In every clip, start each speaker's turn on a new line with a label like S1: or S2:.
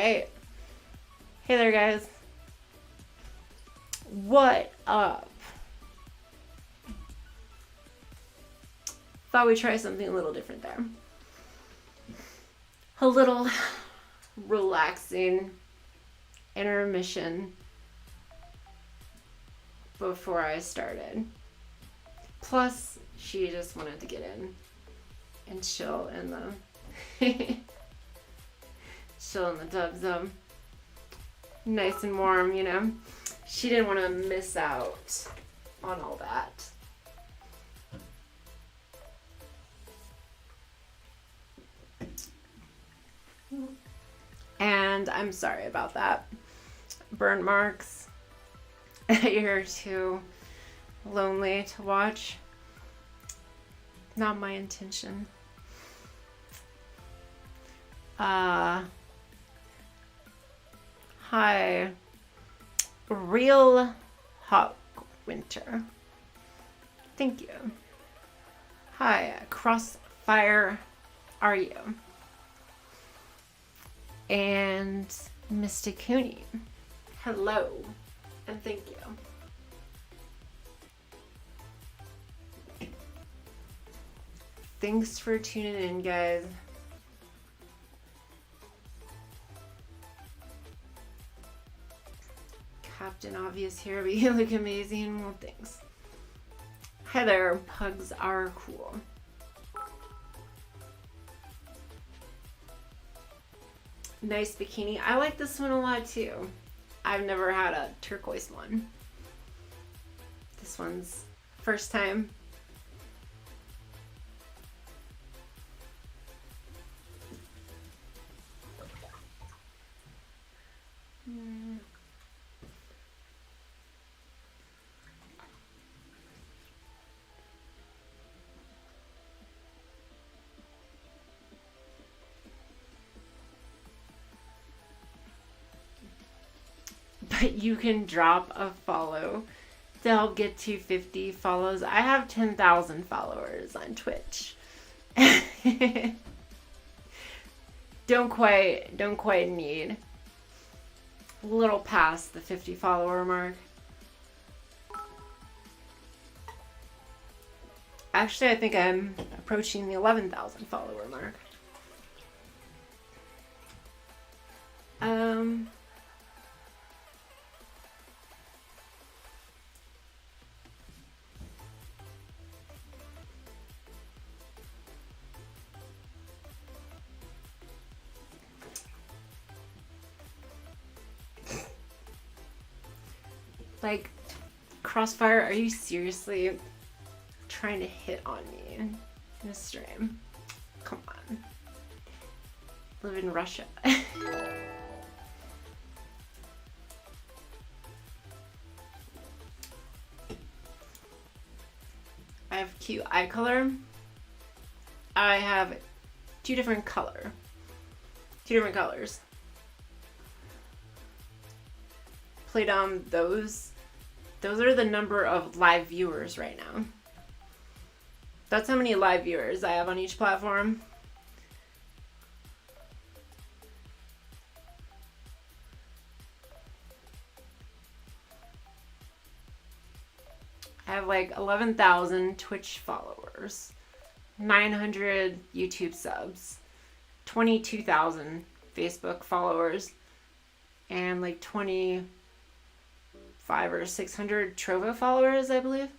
S1: right. Hey there, guys. What up? Thought we'd try something a little different there. A little relaxing intermission before I started. Plus, she just wanted to get in and chill in the tub, so nice and warm, you know. She didn't want to miss out on all that. And I'm sorry about that. Burn marks. You're too lonely to watch. Not my intention. Hi. Real hot winter. Thank you. Hi, Crossfire are you? And Mr. Cooney. Hello. And thank you. Thanks for tuning in, guys. Captain Obvious here, but you look amazing. Well, thanks. Hi there, pugs are cool. Nice bikini. I like this one a lot too. I've never had a turquoise one. This one's first time. But you can drop a follow to help get to 50 follows. I have 10,000 followers on Twitch. Don't quite need a little past the 50 follower mark. Actually, I think I'm approaching the 11,000 follower mark. Like, Crossfire, are you seriously trying to hit on me in a stream? Come on. Live in Russia. I have cute eye color. I have two different colors. Played on those. Those are the number of live viewers right now. That's how many live viewers I have on each platform. I have like 11,000 Twitch followers, 900 YouTube subs, 22,000 Facebook followers, and like 25 or 600 Trovo followers, I believe.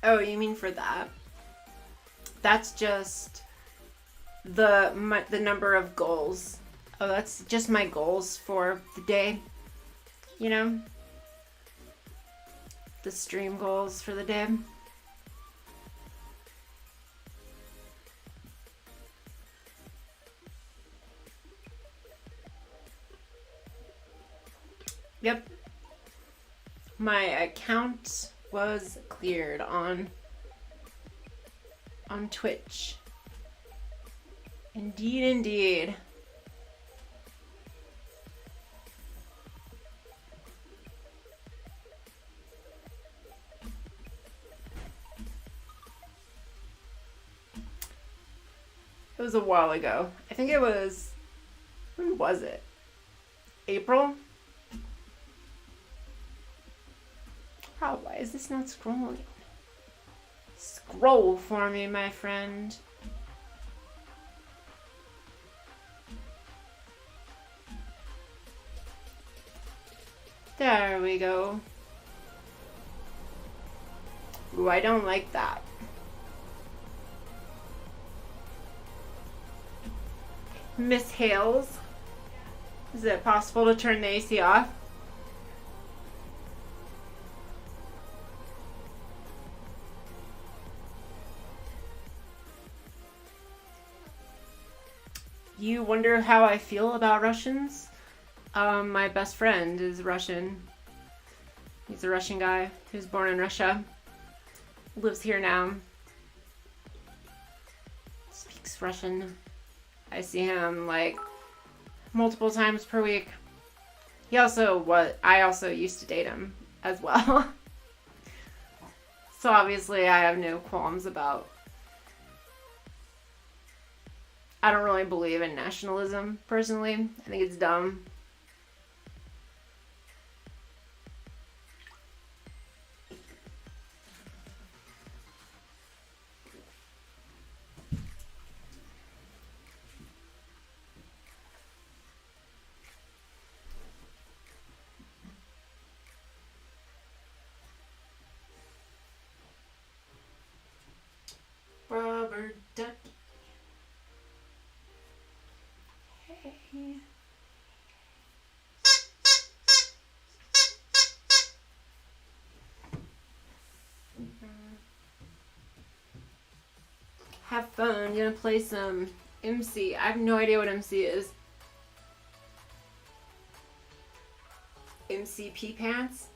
S1: Oh, you mean for that? That's just the number of goals. Oh, that's just my goals for the day. You know? The stream goals for the day. Yep. my account was cleared on Twitch. Indeed, indeed. It was a while ago. I think it was, when was it? April? Oh, why is this not scrolling? Scroll for me, my friend. There we go. Ooh, I don't like that. Miss Hales, is it possible to turn the AC off? You wonder how I feel about Russians? My best friend is Russian. He's a Russian guy who's born in Russia. Lives here now. Speaks Russian. I see him like multiple times per week. I also used to date him as well. So obviously I have no qualms about. I don't really believe in nationalism personally. I think it's dumb. Rubber ducky. Hey. Have fun. I'm gonna play some MC. I have no idea what MC is. MCP pants?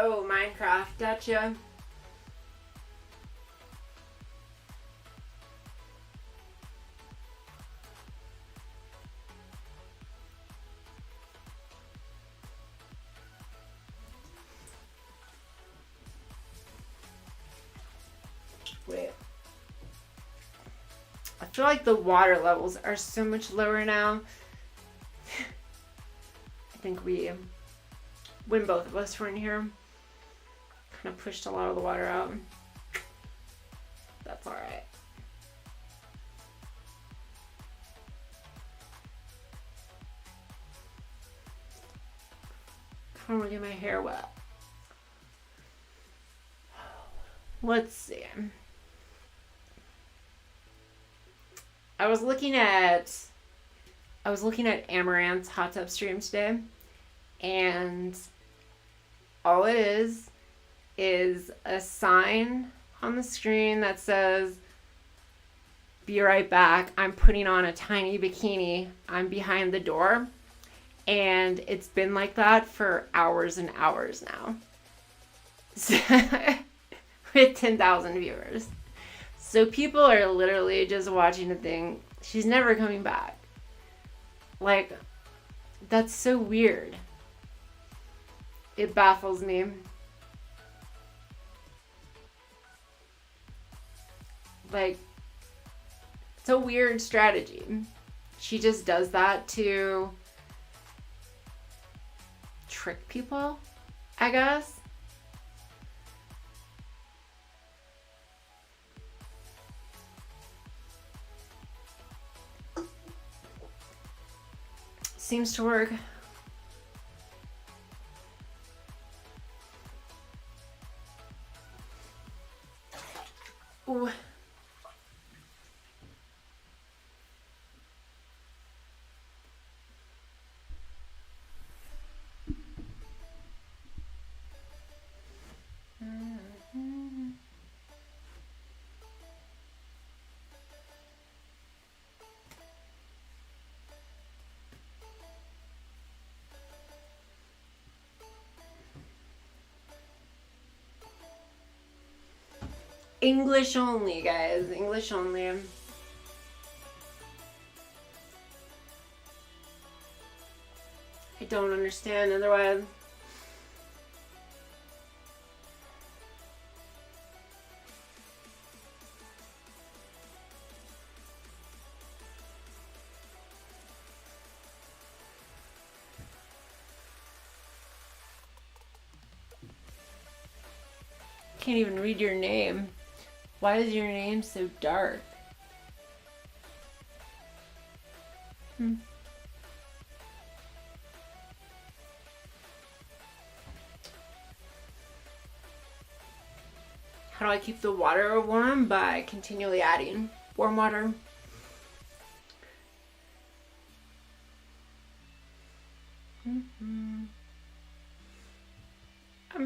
S1: Oh, Minecraft. Gotcha. Wait. I feel like the water levels are so much lower now. I think when both of us were in here, kind of pushed a lot of the water out. That's alright. I don't want to get my hair wet. Let's see. I was looking at Amaranth's hot tub stream today, and all it is a sign on the screen that says, "Be right back. I'm putting on a tiny bikini. I'm behind the door." And it's been like that for hours and hours now. With 10,000 viewers. So people are literally just watching the thing. She's never coming back. Like, that's so weird. It baffles me. Like, it's a weird strategy. She just does that to trick people, I guess. Seems to work. Ooh. English only, guys. English only. I don't understand otherwise. Can't even read your name. Why is your name so dark? How do I keep the water warm? By continually adding warm water. I'm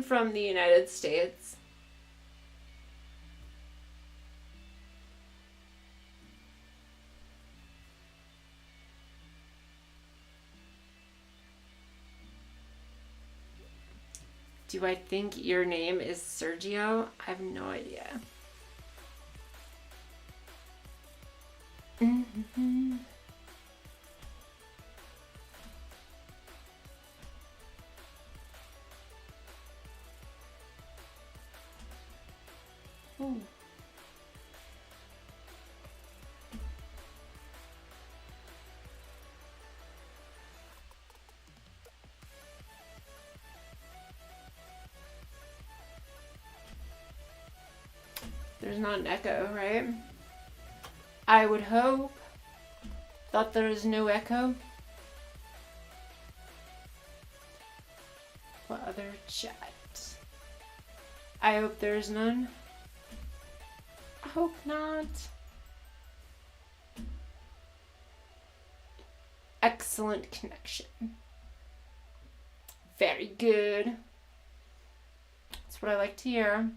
S1: from the United States. Do I think your name is Sergio? I have no idea. Ooh. There's not an echo, right? I would hope. Thought there was no echo. What other chat? I hope there's none. I hope not. Excellent connection. Very good. That's what I like to hear.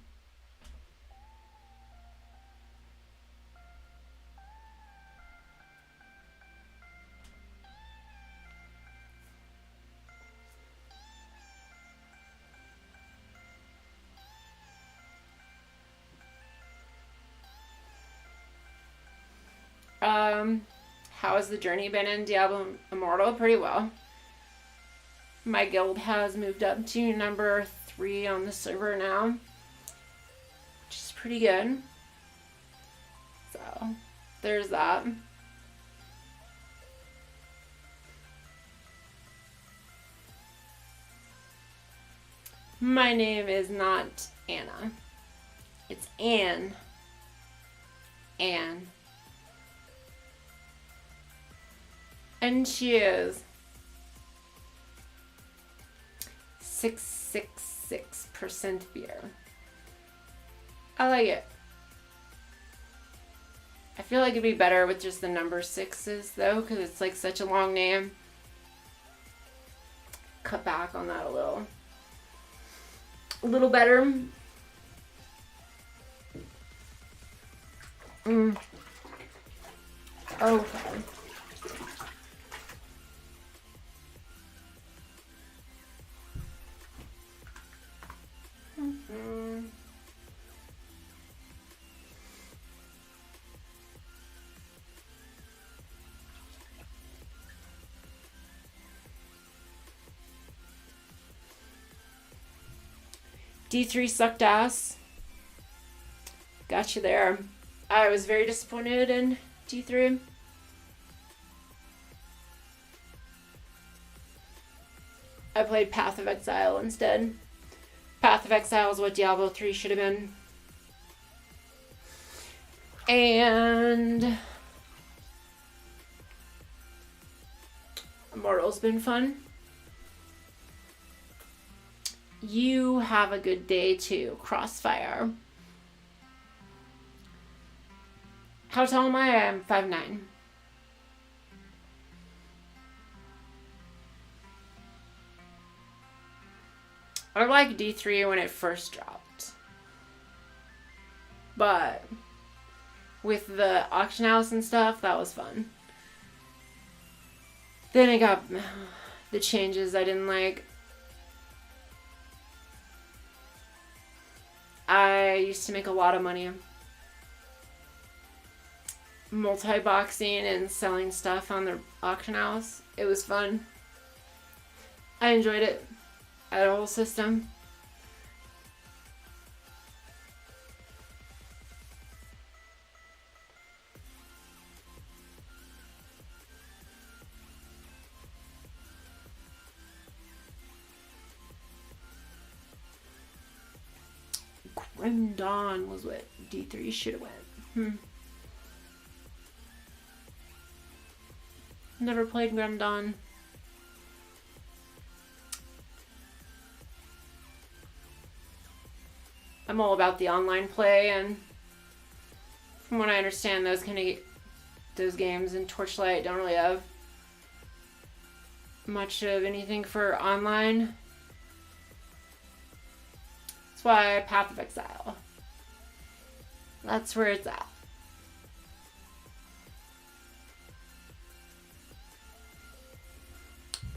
S1: How has the journey been in Diablo Immortal? Pretty well. My guild has moved up to number 3 on the server now, which is pretty good. So, there's that. My name is not Anna. It's Anne. Anne. And she is 666% beer. I like it. I feel like it'd be better with just the number 6s though, because it's like such a long name. Cut back on that a little. A little better. Okay. D3 sucked ass. Got you there. I was very disappointed in D3. I played Path of Exile instead. Path of Exile is what Diablo 3 should have been. And Immortal's been fun. You have a good day too, Crossfire. How tall am I? I'm 5'9". I like D3 when it first dropped. But with the auction house and stuff, that was fun. Then I got the changes I didn't like. I used to make a lot of money multi-boxing and selling stuff on the auction house. It was fun. I enjoyed it. I had a whole system. Grim Dawn was what D3 should have went. Never played Grim Dawn. I'm all about the online play, and from what I understand, those games in Torchlight don't really have much of anything for online. That's why Path of Exile. That's where it's at.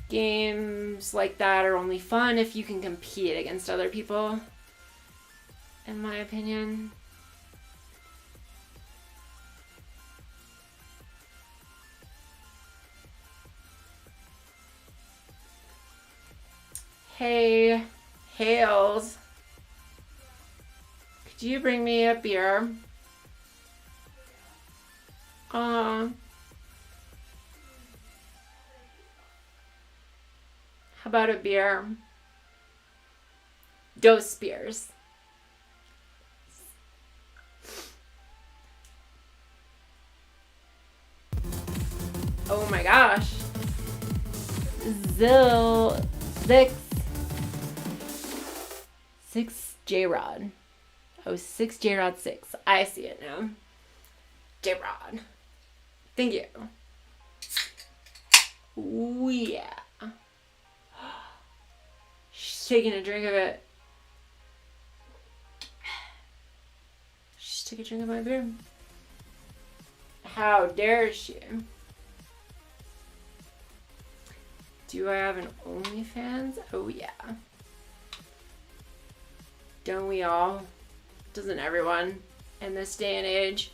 S1: Games like that are only fun if you can compete against other people, in my opinion. Hey, Hales. Could you bring me a beer? How about a beer? Dose beers. Oh my gosh. Zill 6 J-Rod. Oh, 6 J-Rod 6. I see it now. J-Rod. Thank you. Ooh, yeah. She's taking a drink of it. She's taking a drink of my beer. How dare she? Do I have an OnlyFans? Oh, yeah. Don't we all? Doesn't everyone in this day and age?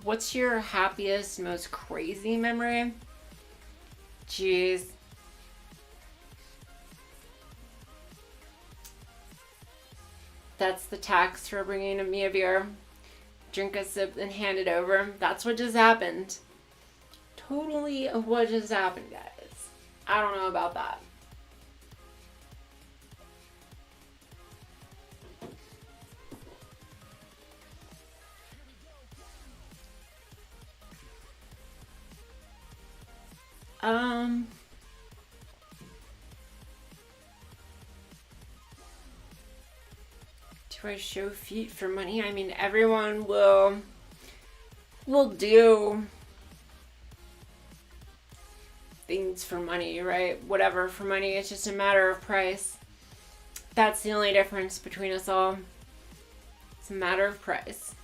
S1: What's your happiest, most crazy memory? Jeez. That's the tax for bringing me a beer. Drink a sip and hand it over. That's what just happened. Totally what just happened, guys. I don't know about that. Do I show feet for money? I mean, everyone will do things for money, right? Whatever for money. It's just a matter of price. That's the only difference between us all. It's a matter of price.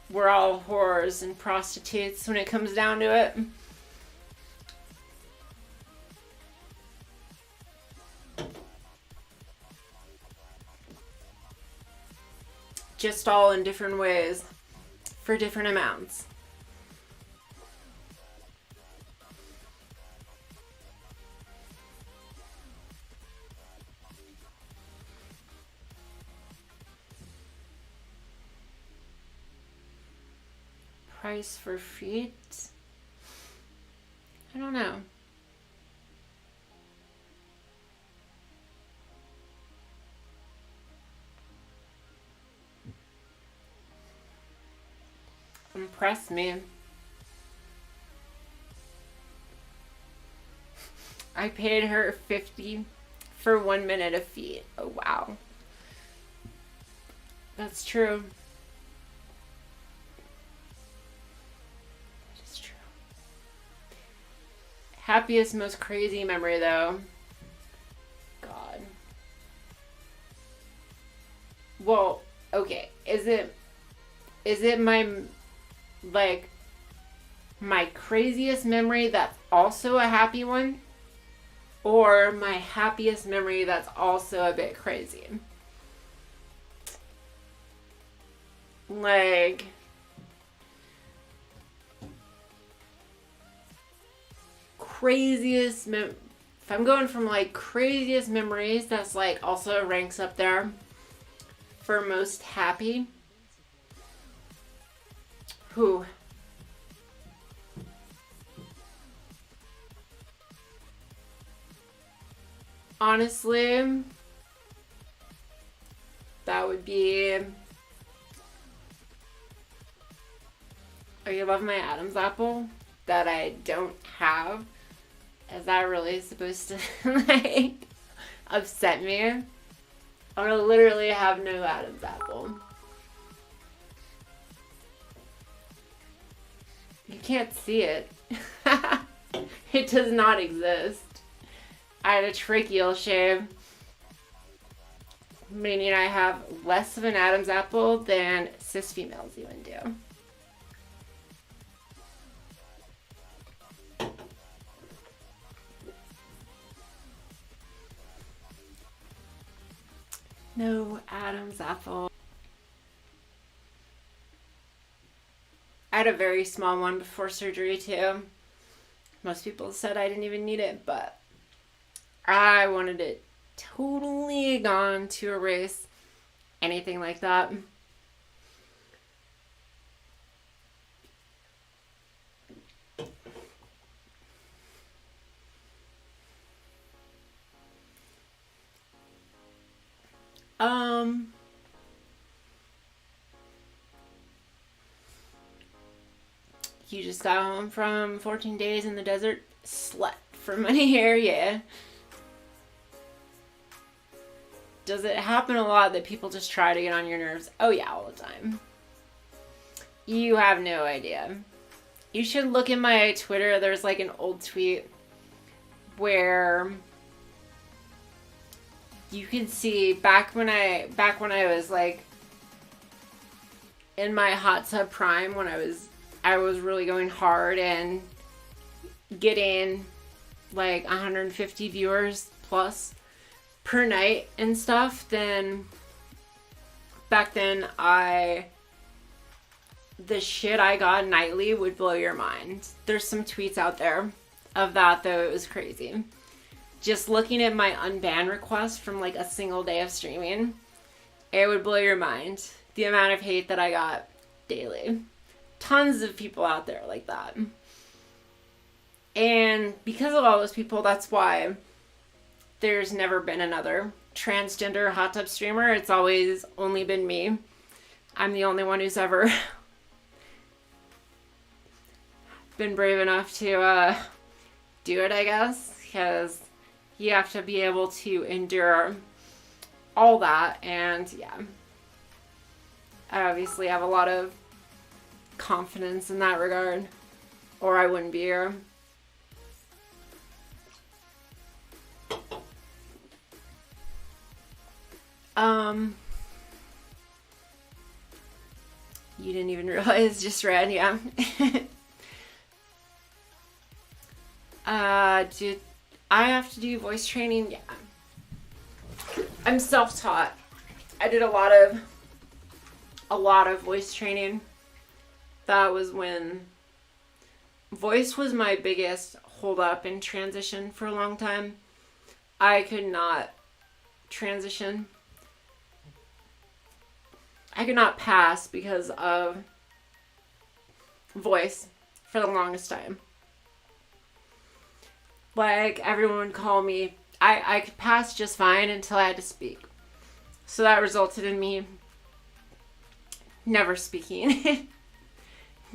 S1: We're all whores and prostitutes when it comes down to it. Just all in different ways for different amounts. Price for feet? I don't know. Impress me. I paid her $50 for 1 minute of feet. Oh, wow. That's true. That is true. Happiest, most crazy memory, though. God. Well, okay. Is it Is it like, my craziest memory that's also a happy one? Or my happiest memory that's also a bit crazy? Like, if I'm going from like craziest memories, that's like also ranks up there for most happy. Who? Honestly, that would be. Oh, you love my Adam's apple that I don't have? Is that really supposed to like upset me? I literally have no Adam's apple. You can't see it. It does not exist. I had a tracheal shave, meaning I have less of an Adam's apple than cis females even do. No Adam's apple. I had a very small one before surgery too. Most people said I didn't even need it, but I wanted it totally gone to erase anything like that. You just got home from 14 days in the desert? Slept for money here, yeah. Does it happen a lot that people just try to get on your nerves? Oh yeah, all the time. You have no idea. You should look in my Twitter. There's like an old tweet where you can see back when I was like in my hot tub prime, when I was really going hard and getting like 150 viewers plus per night and stuff. Then back then the shit I got nightly would blow your mind. There's some tweets out there of that though. It was crazy. Just looking at my unban request from like a single day of streaming, it would blow your mind. The amount of hate that I got daily. Tons of people out there like that. And because of all those people, that's why there's never been another transgender hot tub streamer. It's always only been me. I'm the only one who's ever been brave enough to do it, I guess, because you have to be able to endure all that. And yeah, I obviously have a lot of confidence in that regard, or I wouldn't be here. You didn't even realize, just read, yeah. Do I have to do voice training? Yeah. I'm self-taught. I did a lot of voice training. That was when voice was my biggest hold up in transition for a long time. I could not transition. I could not pass because of voice for the longest time. Like, everyone would call me, I could pass just fine until I had to speak. So that resulted in me never speaking,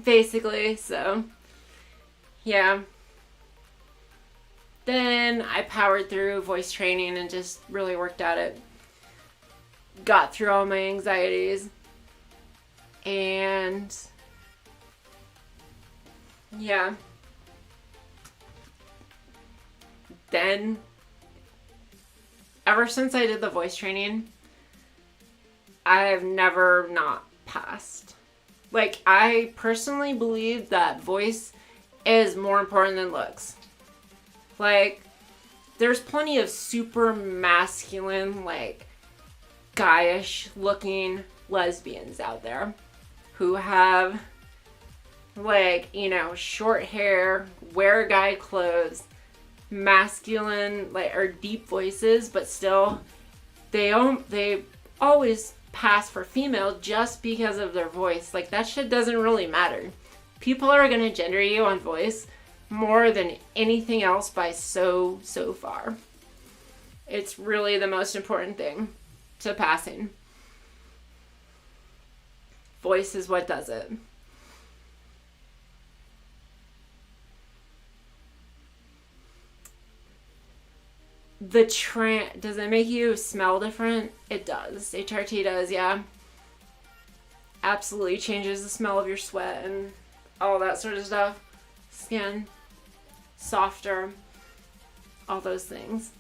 S1: basically. So, yeah. Then I powered through voice training and just really worked at it. Got through all my anxieties. And yeah. Then, ever since I did the voice training, I've never not passed. Like, I personally believe that voice is more important than looks. Like, there's plenty of super masculine, like, guyish looking lesbians out there who have, like, you know, short hair, wear guy clothes, masculine, like, or deep voices, but still they always pass for female just because of their voice. Like, that shit doesn't really matter. People are gonna gender you on voice more than anything else by so far. It's really the most important thing to passing. Voice is what does it. Does it make you smell different? It does. HRT does, yeah. Absolutely changes the smell of your sweat and all that sort of stuff. Skin, softer, all those things.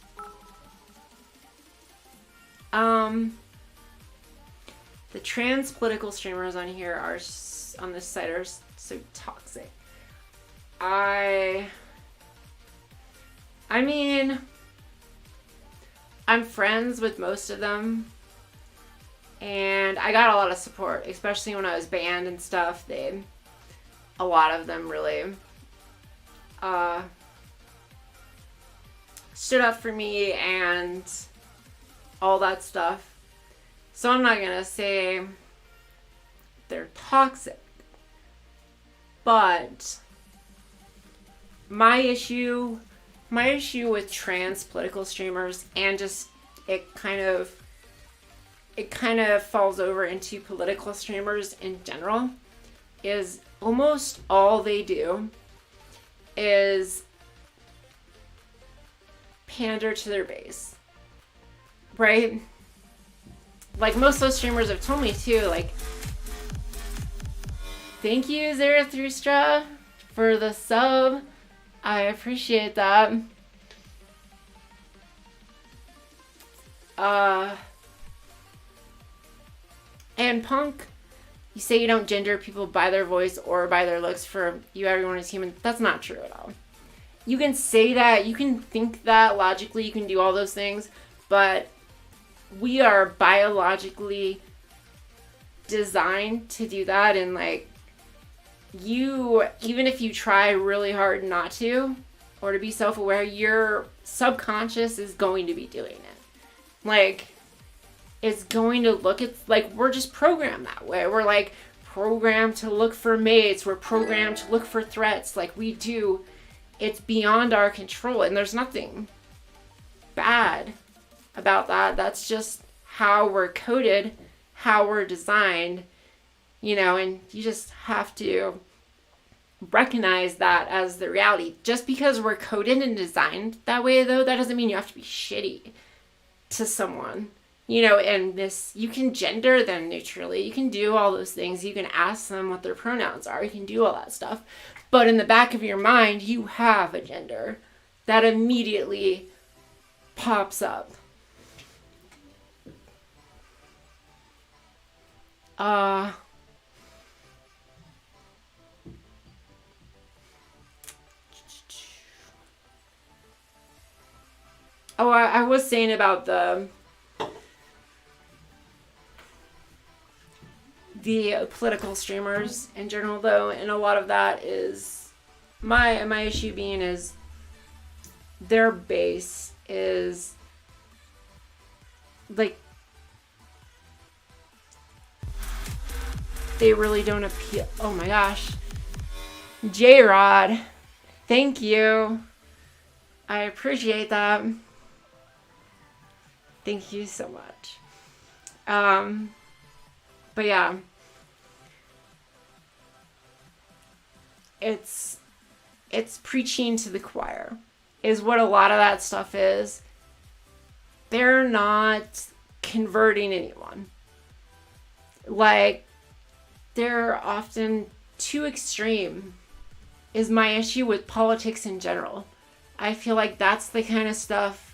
S1: The trans political streamers on here on this site are so toxic. I mean, I'm friends with most of them, and I got a lot of support, especially when I was banned and stuff. A lot of them really stood up for me and all that stuff. So I'm not gonna say they're toxic, but my issue with trans political streamers, and just it kind of falls over into political streamers in general, is almost all they do is pander to their base, right? Like, most of those streamers have told me too, like, thank you Zarathustra for the sub. I appreciate that. And Punk, you say you don't gender people by their voice or by their looks. For you, everyone is human. That's not true at all. You can say that, you can think that logically, you can do all those things, but we are biologically designed to do that, and like, even if you try really hard not to, or to be self-aware, your subconscious is going to be doing it. Like, it's going to look at, like, we're just programmed that way. We're like programmed to look for mates. We're programmed to look for threats. Like, we do. It's beyond our control, and there's nothing bad about that. That's just how we're coded, how we're designed, you know, and you just have to recognize that as the reality. Just because we're coded and designed that way, though, that doesn't mean you have to be shitty to someone, you know. And this, you can gender them neutrally, you can do all those things, you can ask them what their pronouns are, you can do all that stuff, but in the back of your mind, you have a gender that immediately pops up. I was saying about the political streamers in general, though, and a lot of that is my issue being is their base is like, they really don't appeal. Oh my gosh, J-Rod, thank you, I appreciate that. Thank you so much. But yeah, it's preaching to the choir is what a lot of that stuff is. They're not converting anyone. Like, they're often too extreme is my issue with politics in general. I feel like that's the kind of stuff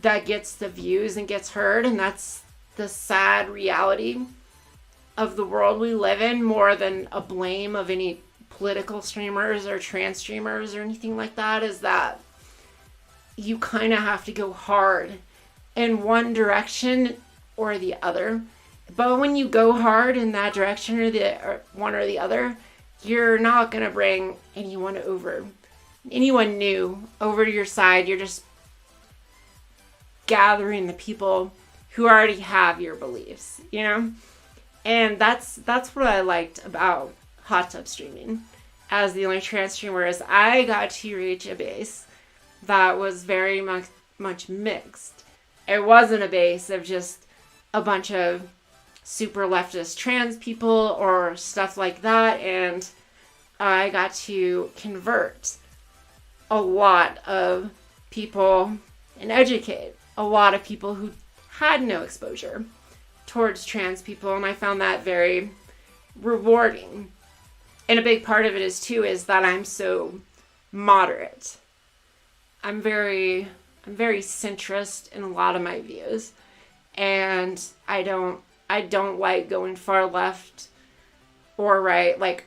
S1: that gets the views and gets heard, and that's the sad reality of the world we live in, more than a blame of any political streamers or trans streamers or anything like that, is that you kind of have to go hard in one direction or the other. But when you go hard in that direction or one or the other, you're not going to bring anyone new over to your side. You're just gathering the people who already have your beliefs, you know? And that's what I liked about hot tub streaming as the only trans streamer, is I got to reach a base that was very much mixed. It wasn't a base of just a bunch of super leftist trans people or stuff like that, and I got to convert a lot of people and educate a lot of people who had no exposure towards trans people, and I found that very rewarding. And a big part of it is that I'm so moderate. I'm very centrist in a lot of my views, and I don't like going far left or right. Like,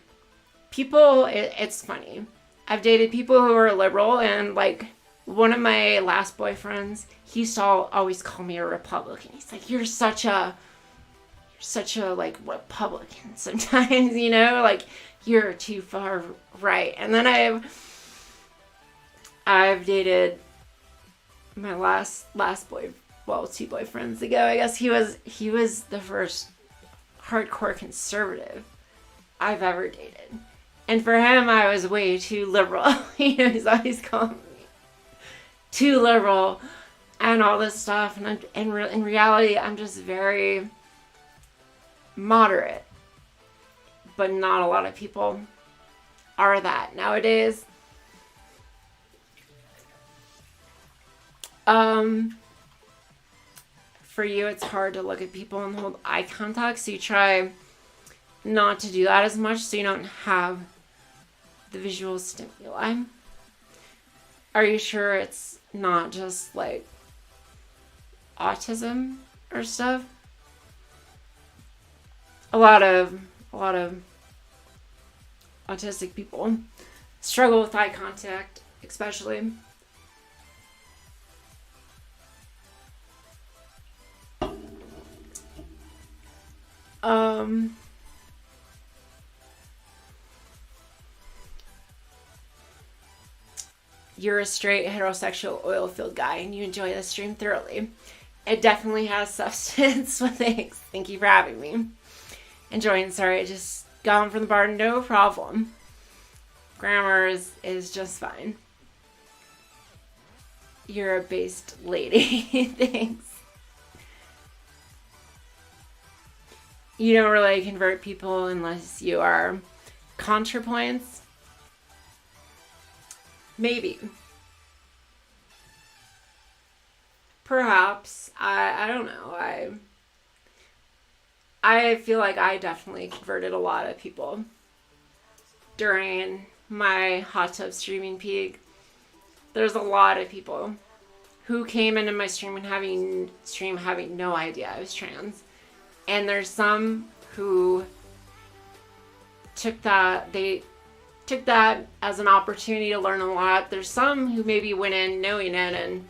S1: people, it's funny. I've dated people who are liberal, and like one of my last boyfriends, he used to always call me a Republican. He's like, you're such a like Republican sometimes, you know, like you're too far right. And then I've dated my last two boyfriends ago, I guess. He was the first hardcore conservative I've ever dated. And for him, I was way too liberal. You know, he's always calling me too liberal and all this stuff. And in reality, I'm just very moderate. But not a lot of people are that nowadays. For you, it's hard to look at people and hold eye contact, so you try not to do that as much so you don't have the visual stimuli. Are you sure it's not just like autism or stuff? A lot of autistic people struggle with eye contact, especially. You're a straight heterosexual oil-filled guy and you enjoy the stream thoroughly. It definitely has substance. Well, thanks. Thank you for having me. Enjoying. Sorry, I just got home from the bar. No problem. Grammar is just fine. You're a based lady. Thanks. You don't really convert people unless you are ContraPoints. Maybe. Perhaps. I don't know. I feel like I definitely converted a lot of people during my hot tub streaming peak. There's a lot of people who came into my stream having no idea I was trans. And there's some who took that as an opportunity to learn a lot. There's some who maybe went in knowing it and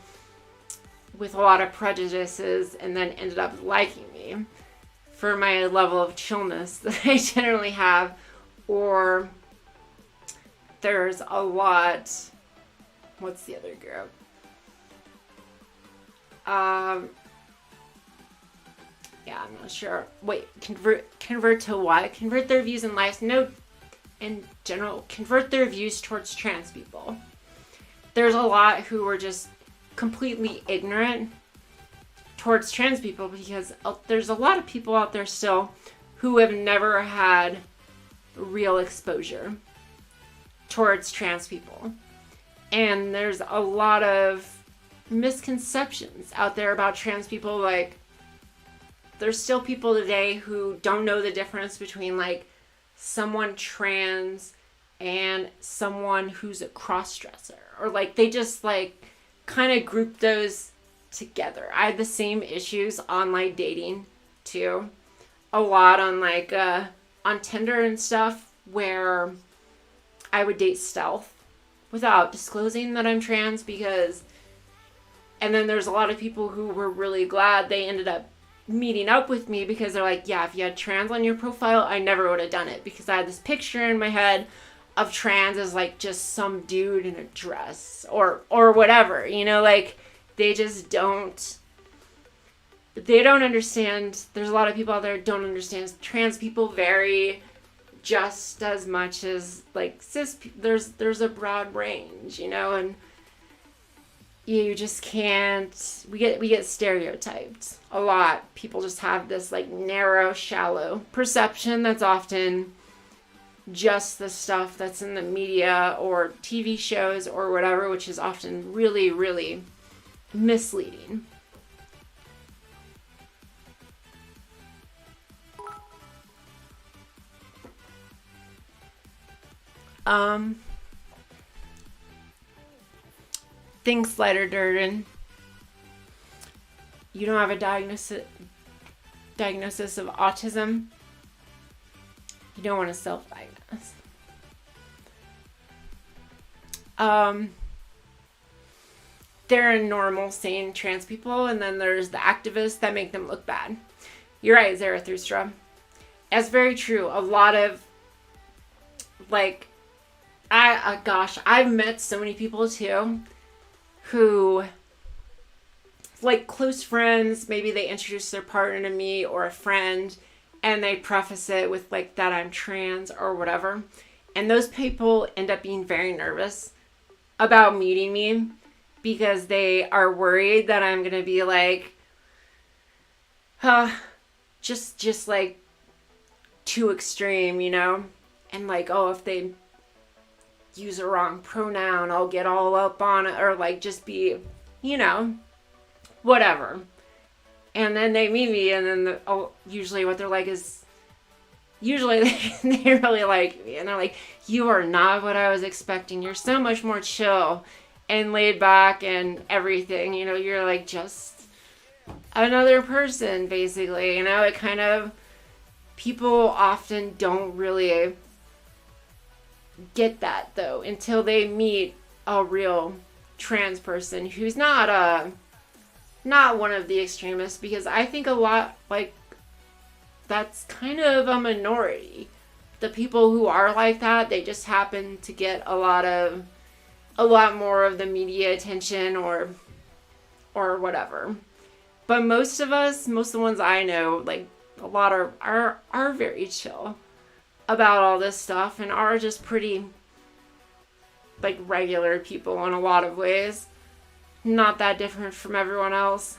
S1: with a lot of prejudices and then ended up liking me for my level of chillness that I generally have. Or there's a lot, what's the other group? Yeah, I'm not sure. Wait, convert to what? Convert their views and lives? No, in general, convert their views towards trans people. There's a lot who were just completely ignorant towards trans people because there's a lot of people out there still who have never had real exposure towards trans people. And there's a lot of misconceptions out there about trans people. Like, there's still people today who don't know the difference between like someone trans and someone who's a cross-dresser, or like they just like kind of group those together. I had the same issues online dating too. a lot on like on Tinder and stuff where I would date stealth without disclosing that I'm trans because and then there's a lot of people who were really glad they ended up meeting up with me because they're like, yeah, if you had trans on your profile, I never would have done it because I had this picture in my head of trans as like just some dude in a dress or whatever, you know, like they just don't understand. There's a lot of people out there who don't understand trans people vary just as much as like cis. There's a broad range, you know, and you just can't. We get stereotyped a lot. People just have this like narrow, shallow perception that's often just the stuff that's in the media or TV shows or whatever, which is often really, really misleading. Think Slider Durden. You don't have a diagnosis of autism. You don't want to self-diagnose. There are normal, sane trans people, and then there's the activists that make them look bad. You're right, Zarathustra. That's very true. A lot of, like, I've met so many people too who, like, close friends, maybe they introduce their partner to me or a friend, and they preface it with, like, that I'm trans or whatever. And those people end up being very nervous about meeting me because they are worried that I'm going to be like, just like too extreme, you know? And like, oh, if they use a wrong pronoun, I'll get all up on it, or like just be, you know, whatever. And then they meet me, and then usually what they're like is, usually they really like me, and they're like, you are not what I was expecting. You're so much more chill and laid back and everything, you know, you're like just another person, basically, you know. It kind of, people often don't really get that though until they meet a real trans person who's not one of the extremists, because I think a lot, like, that's kind of a minority. The people who are like that, they just happen to get a lot more of the media attention or whatever. But most of the ones I know, like, a lot are very chill about all this stuff and are just pretty, like, regular people in a lot of ways. Not that different from everyone else.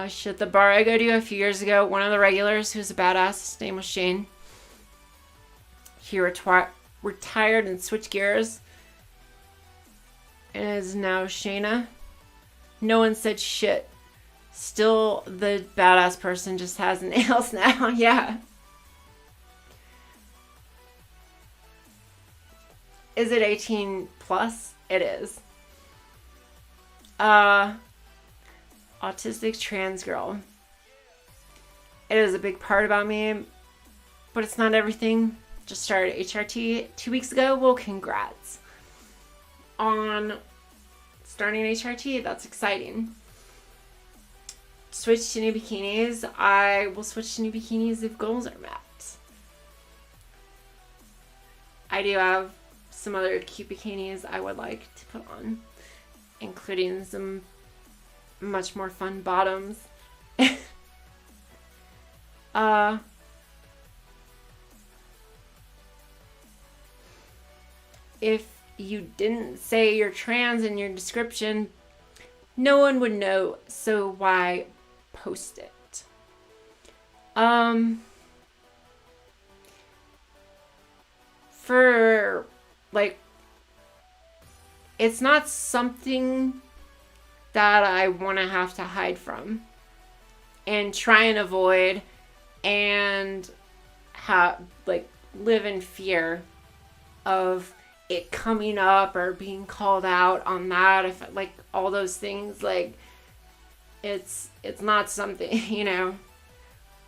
S1: Shit, the bar I go to a few years ago, one of the regulars who's a badass, his name was Shane. He retired and switched gears and is now Shayna. No one said shit. Still the badass person, just has nails now. Yeah. Is it 18 plus? It is. Autistic trans girl. It is a big part about me, but it's not everything. Just started HRT 2 weeks ago. Well, congrats on starting HRT. That's exciting. Switch to new bikinis. I will switch to new bikinis if goals are met. I do have some other cute bikinis I would like to put on, including some much more fun bottoms. If you didn't say you're trans in your description, no one would know, so why post it? For, like, it's not something that I want to have to hide from and try and avoid and live in fear of it coming up or being called out on that, if like all those things, like it's not something,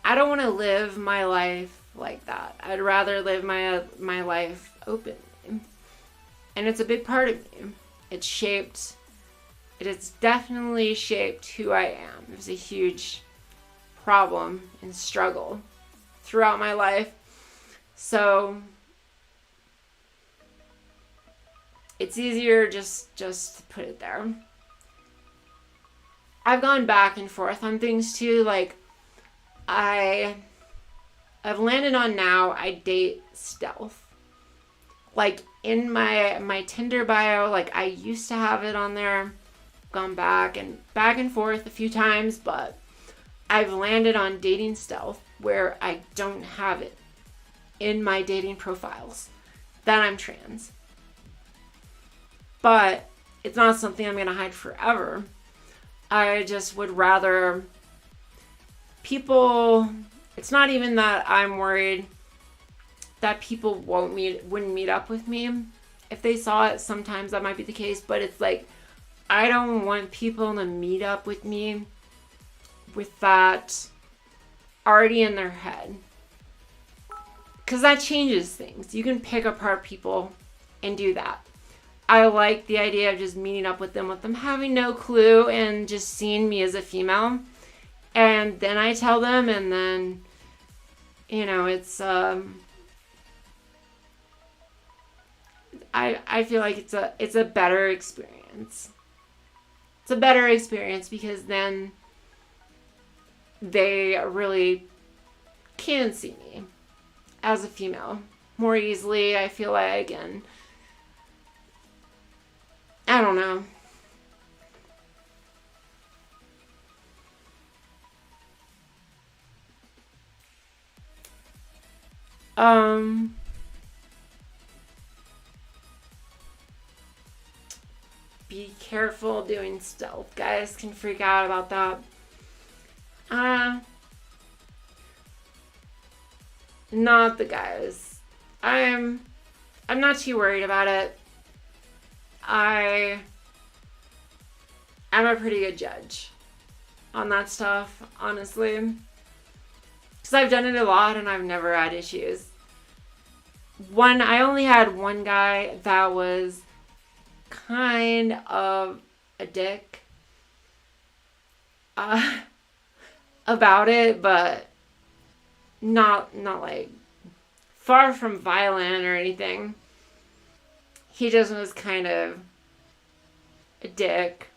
S1: I don't want to live my life like that. I'd rather live my life openly. And it's a big part of me. It has definitely shaped who I am. It was a huge problem and struggle throughout my life. So it's easier just to put it there. I've gone back and forth on things too. Like I've landed on now I date stealth. Like in my Tinder bio, like I used to have it on there, gone back and forth a few times, but I've landed on dating stealth where I don't have it in my dating profiles that I'm trans. But it's not something I'm going to hide forever. I just would rather people, it's not even that I'm worried that people wouldn't meet up with me. If they saw it, sometimes that might be the case, but it's like, I don't want people to meet up with me with that already in their head. Because that changes things. You can pick apart people and do that. I like the idea of just meeting up with them having no clue and just seeing me as a female. And then I tell them, and then, it's, I feel like it's a better experience. It's a better experience because then they really can see me as a female more easily, I feel like, and I don't know. Be careful doing stealth. Guys can freak out about that. Not the guys. I'm not too worried about it. I'm a pretty good judge on that stuff, honestly. Because I've done it a lot and I've never had issues. I only had one guy that was kind of a dick about it, but not like far from violent or anything. He just was kind of a dick.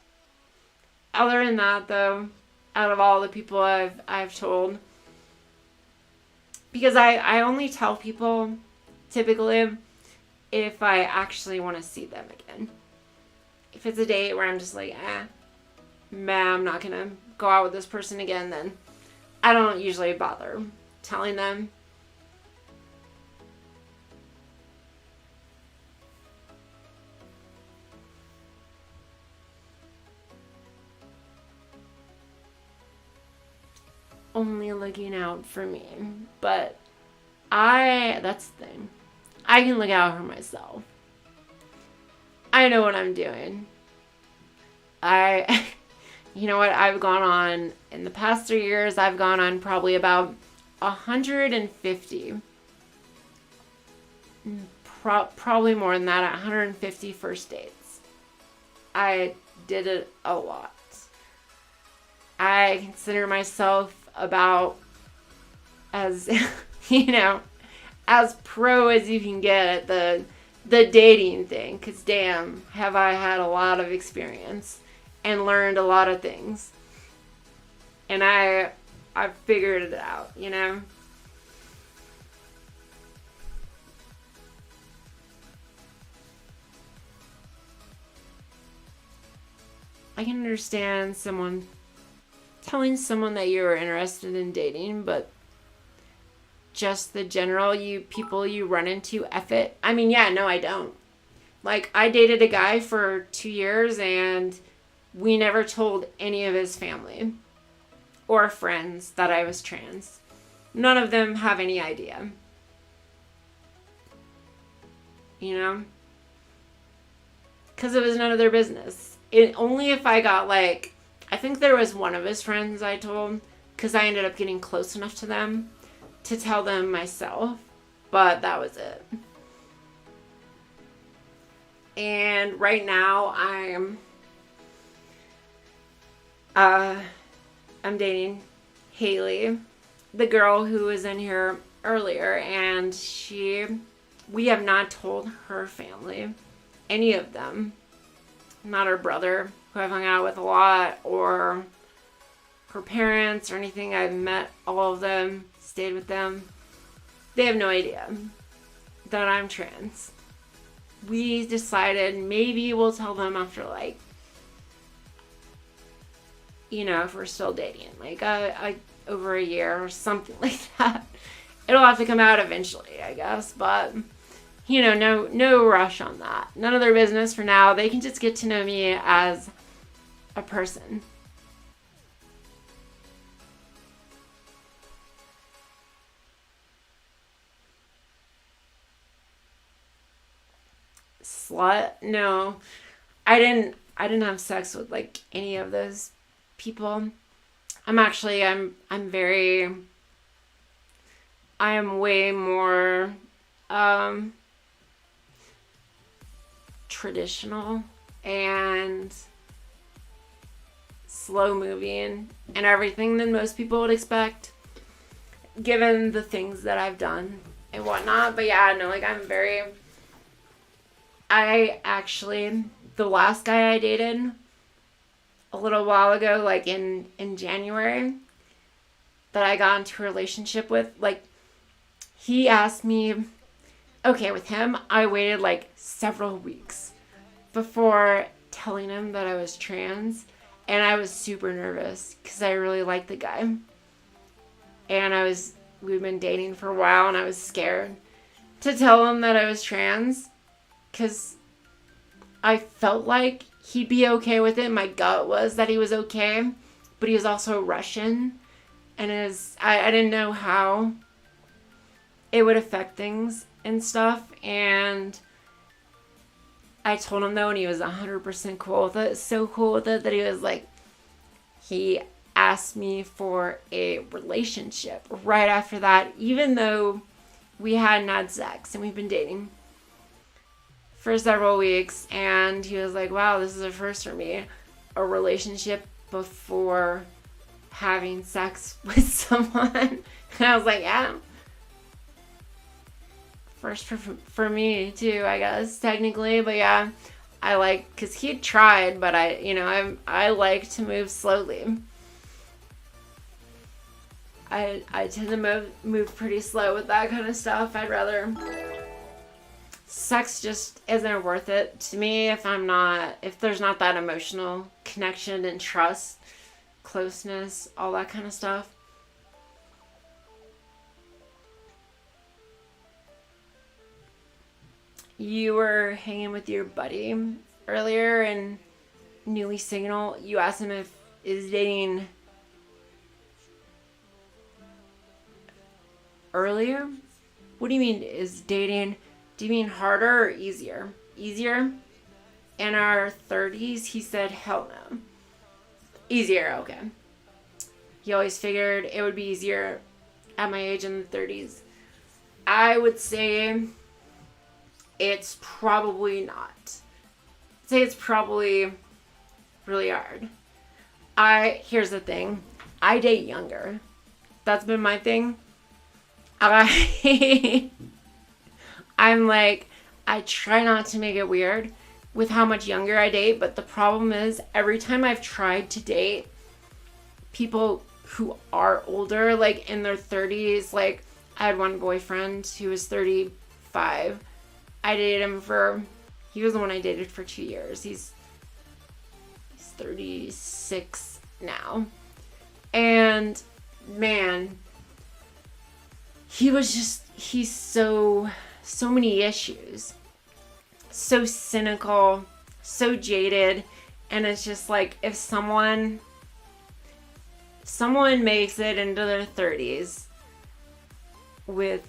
S1: Other than that, though, out of all the people I've told, because I only tell people typically if I actually want to see them again. If it's a date where I'm just like, I'm not gonna go out with this person again, then I don't usually bother telling them. Only looking out for me. But that's the thing. I can look out for myself. I know what I'm doing. You know what? In the past 3 years, I've gone on probably about 150. Probably more than that, 150 first dates. I did it a lot. I consider myself about as, as pro as you can get at the dating thing. Because damn, have I had a lot of experience and learned a lot of things. And I've figured it out, I can understand telling someone that you're interested in dating, but just the general people you run into, F it. I mean, yeah, no, I don't. Like, I dated a guy for 2 years and we never told any of his family or friends that I was trans. None of them have any idea. because it was none of their business. Only if I got like, I think there was one of his friends I told, because I ended up getting close enough to them to tell them myself, but that was it. And right now I'm dating Haley, the girl who was in here earlier, and we have not told her family, any of them, not her brother, who I've hung out with a lot, or her parents or anything. I've met all of them, stayed with them. They have no idea that I'm trans. We decided maybe we'll tell them after, like, you know, if we're still dating, like over a year or something like that. It'll have to come out eventually, I guess, but you know, no rush on that. None of their business for now. They can just get to know me as a person. Slut? No. I didn't have sex with like any of those people. I am way more traditional and slow moving and everything than most people would expect, given the things that I've done and whatnot. But yeah, no, like the last guy I dated a little while ago, like in January, that I got into a relationship with, like, he asked me, okay, with him, I waited like several weeks before telling him that I was trans, and I was super nervous because I really liked the guy, and we'd been dating for a while, and I was scared to tell him that I was trans because I felt like he'd be okay with it. My gut was that he was okay, but he was also Russian, and I didn't know how it would affect things and stuff, and I told him though, and he was 100% cool with it. So cool with it that he asked me for a relationship right after that, even though we hadn't had sex and we've been dating for several weeks. And he was like, wow, this is a first for me, a relationship before having sex with someone. And I was like, yeah, first for me too, I guess, technically. But yeah, because he tried, but I like to move slowly. I tend to move pretty slow with that kind of stuff. I'd rather, sex just isn't worth it to me if there's not that emotional connection and trust, closeness, all that kind of stuff. You were hanging with your buddy earlier and Newly Signal. You asked him if is dating earlier? What do you mean is dating? Do you mean harder or easier? Easier? In our 30s, he said, hell no. Easier, okay. He always figured it would be easier at my age in the 30s. I would say it's probably not. I'd say it's probably really hard. Here's the thing. I date younger. That's been my thing. I'm like, I try not to make it weird with how much younger I date, but the problem is every time I've tried to date people who are older, like in their 30s, like I had one boyfriend who was 35. I dated him he was the one I dated for 2 years. He's 36 now. And man, he's so many issues. So cynical, so jaded. And it's just like, if someone makes it into their 30s with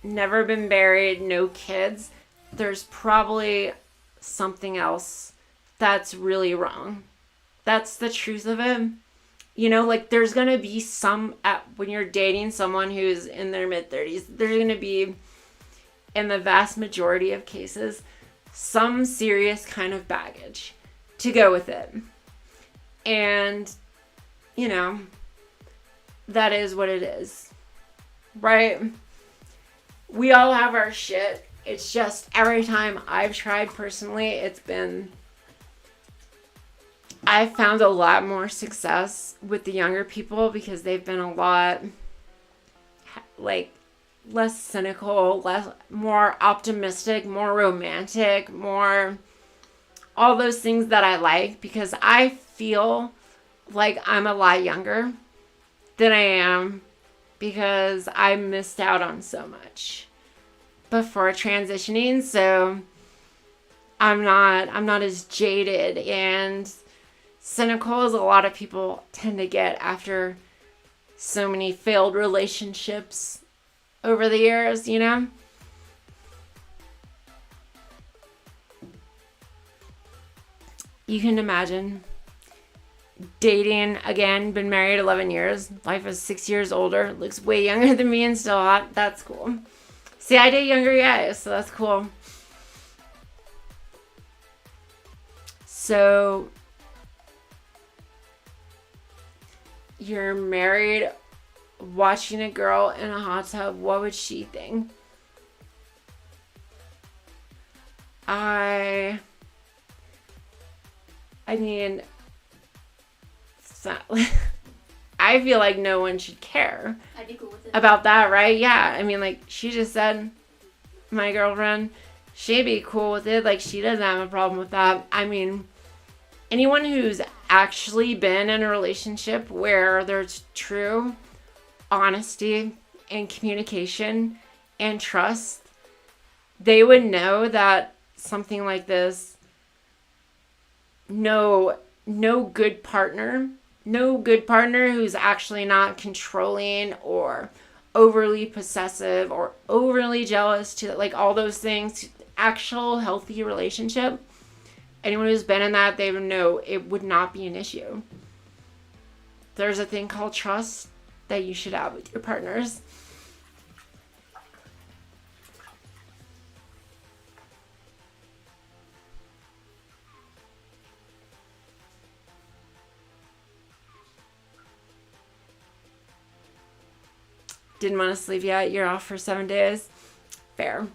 S1: never been married, no kids, there's probably something else that's really wrong. That's the truth of it. You know, like there's going to be when you're dating someone who's in their mid 30s, there's going to be, in the vast majority of cases, some serious kind of baggage to go with it. And, you know, that is what it is, right? We all have our shit. It's just every time I've tried personally, I've found a lot more success with the younger people because they've been a lot like less cynical, more optimistic, more romantic, more all those things that I like, because I feel like I'm a lot younger than I am because I missed out on so much before transitioning. So I'm not as jaded and cynical as a lot of people tend to get after so many failed relationships over the years, you know? You can imagine dating again, been married 11 years, wife is 6 years older, looks way younger than me and still hot. That's cool. See, I date younger guys, so that's cool. So you're married, watching a girl in a hot tub, what would she think? I mean, I feel like no one should care
S2: I'd be cool with it.
S1: about that, right? Yeah, I mean, like, she just said, my girlfriend, she'd be cool with it. Like, she doesn't have a problem with that. I mean, anyone who's actually been in a relationship where there's true honesty and communication and trust, they would know that something like this, no good partner who's actually not controlling or overly possessive or overly jealous, to like all those things, actual healthy relationship, anyone who's been in that, they would know it would not be an issue. There's a thing called trust that you should have with your partners. Didn't want to sleep yet. You're off for 7 days. Fair.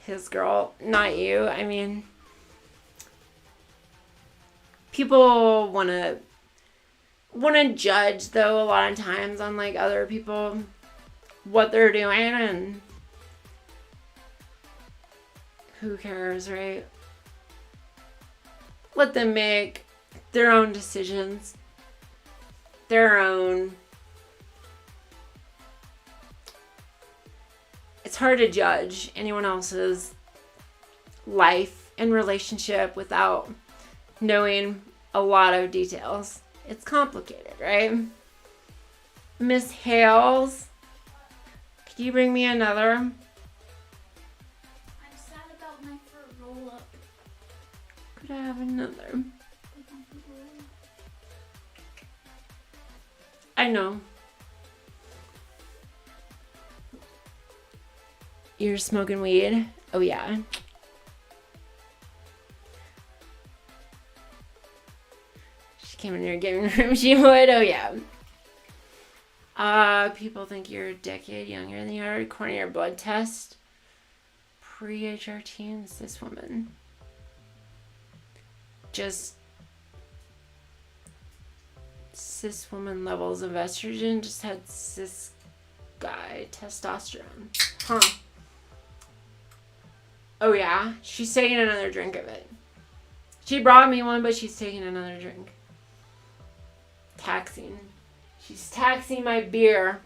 S1: His girl, not you. I mean, people want to judge, though, a lot of times on like other people, what they're doing, and who cares, right? Let them make their own decisions, their own. It's hard to judge anyone else's life and relationship without knowing a lot of details. It's complicated, right? Miss Hales, could you bring me another?
S2: I'm sad about my fur roll up.
S1: Could I have another? I know. You're smoking weed? Oh, yeah. She came in your gaming room. She would? Oh, yeah. People think you're a decade younger than you are according to your blood test. Pre-HRT and cis woman. Just cis woman levels of estrogen. Just had cis guy testosterone. Huh. Oh, yeah? She's taking another drink of it. She brought me one, but she's taking another drink. Taxing. She's taxing my beer.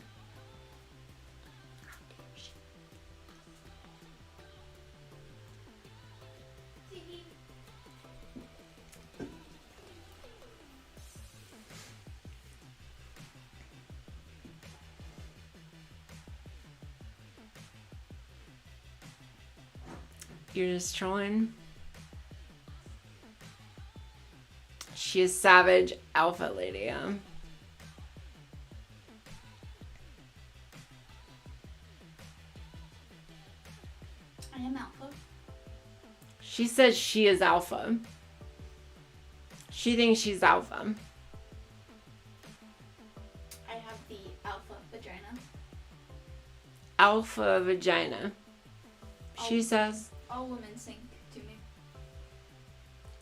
S1: You're just trolling. She is savage alpha lady.
S2: I am alpha.
S1: She says she is alpha. She thinks she's alpha.
S2: I have the alpha vagina.
S1: Alpha vagina. She says
S2: All women sink to me.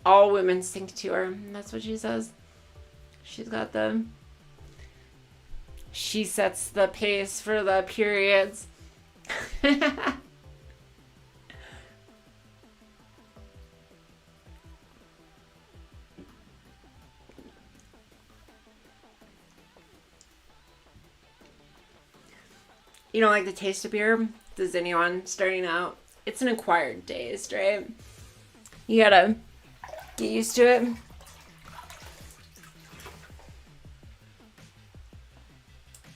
S1: all women sink to her. That's what she says. She's got the... She sets the pace for the periods. You don't like the taste of beer? Does anyone starting out? It's an acquired taste, right? You gotta get used to it.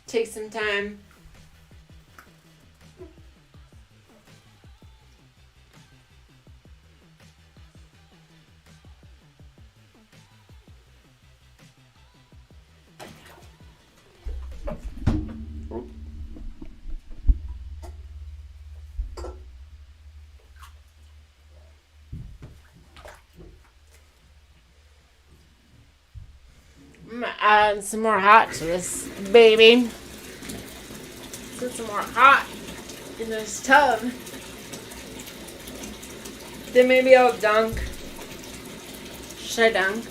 S1: Take some time. I'm gonna add some more hot to this baby. Put some more hot in this tub. Then maybe I'll dunk. Should I dunk?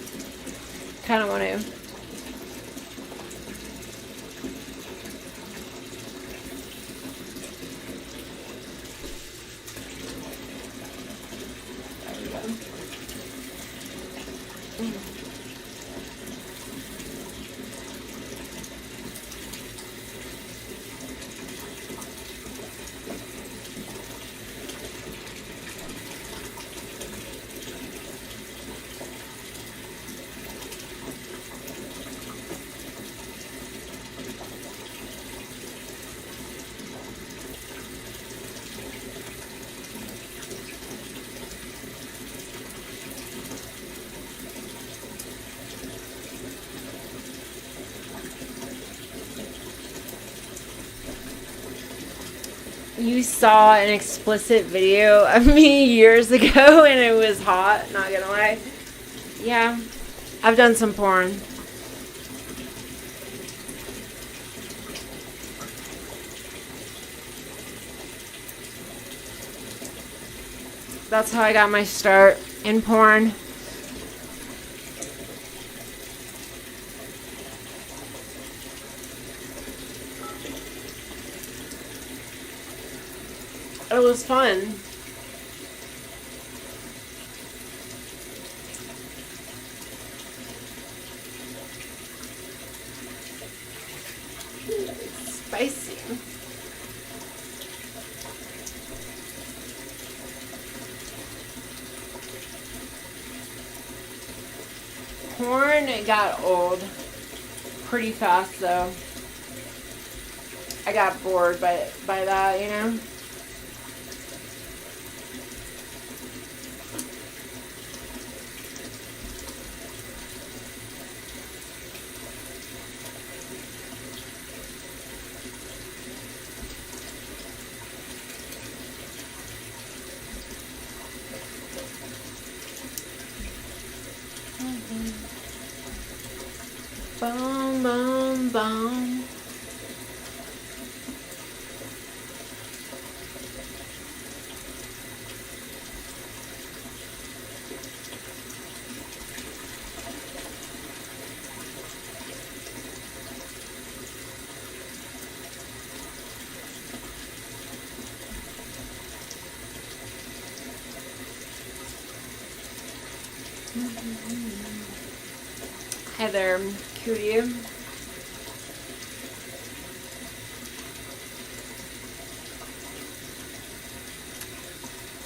S1: Kind of want to. There we go. You saw an explicit video of me years ago and it was hot, not gonna lie. Yeah, I've done some porn. That's how I got my start in porn. It was fun. It's spicy. Corn got old pretty fast though. I got bored by that, you know? Bum, bum, bum. Hi there, cutie.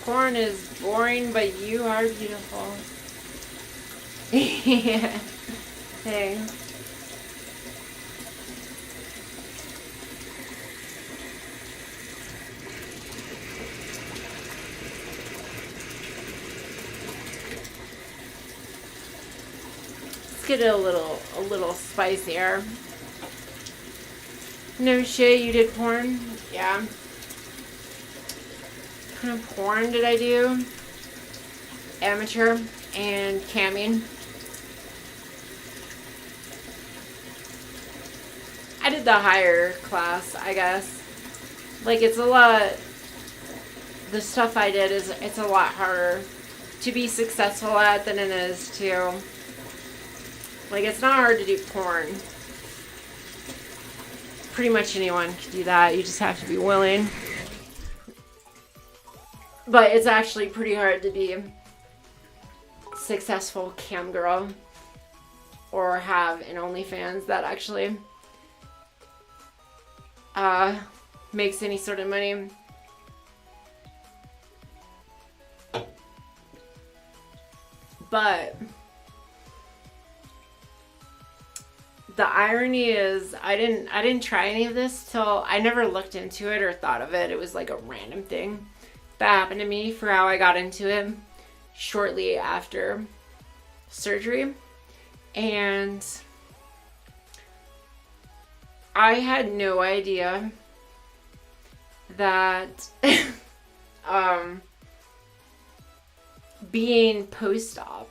S1: Corn is boring, but you are beautiful. Yeah. Hey. Let's get it a little spicier. No shit, you did porn? Yeah. What kind of porn did I do? Amateur and camming. I did the higher class, I guess. Like, it's a lot, the stuff I did it's a lot harder to be successful at than it is to, like, it's not hard to do porn. Pretty much anyone can do that. You just have to be willing. But it's actually pretty hard to be a successful cam girl or have an OnlyFans that actually makes any sort of money. But the irony is I didn't try any of this till I never looked into it or thought of it. It was like a random thing that happened to me for how I got into it shortly after surgery. And I had no idea that being post-op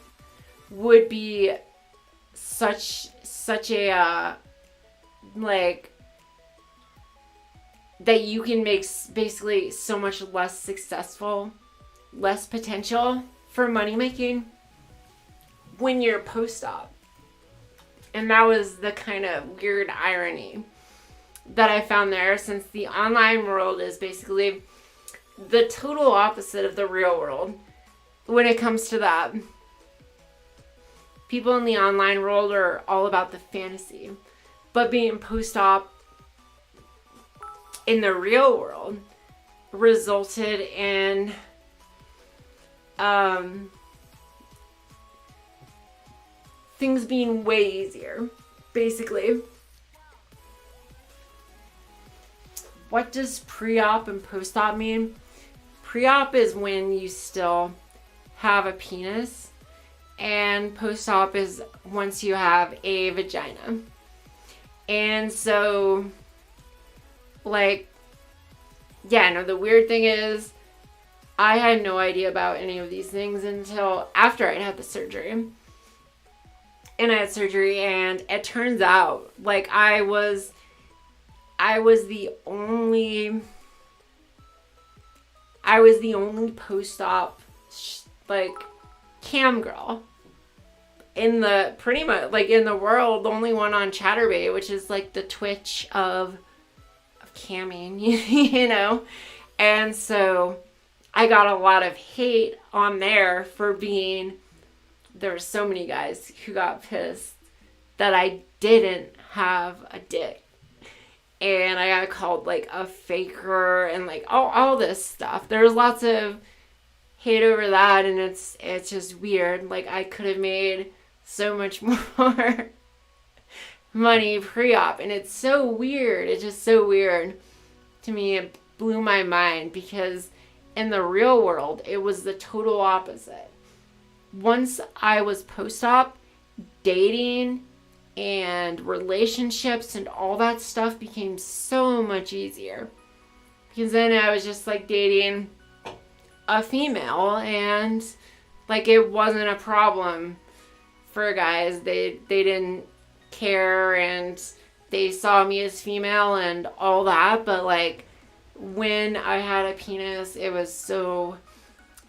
S1: would be such a like that you can make basically so much less successful, less potential for money making when you're post-op. And that was the kind of weird irony that I found there, since the online world is basically the total opposite of the real world when it comes to that. People in the online world are all about the fantasy, but being post-op in the real world resulted in things being way easier, basically. What does pre-op and post-op mean? Pre-op is when you still have a penis, and post-op is once you have a vagina. And so, like, yeah, no, the weird thing is I had no idea about any of these things until after I'd had the surgery. And I had surgery, and it turns out, like, I was the only post-op like cam girl in the, pretty much, like, in the world, the only one on Chatterbait, which is like the Twitch of camming, you know. And so I got a lot of hate on there for being, there were so many guys who got pissed that I didn't have a dick. And I got called like a faker and like all this stuff. There's lots of hate over that, and it's just weird. Like, I could have made so much more money pre-op, and it's so weird. It's just so weird to me. It blew my mind, because in the real world it was the total opposite. Once I was post-op, dating and relationships and all that stuff became so much easier, because then I was just like dating a female, and like it wasn't a problem for guys. They didn't care, and they saw me as female and all that. But like when I had a penis, it was so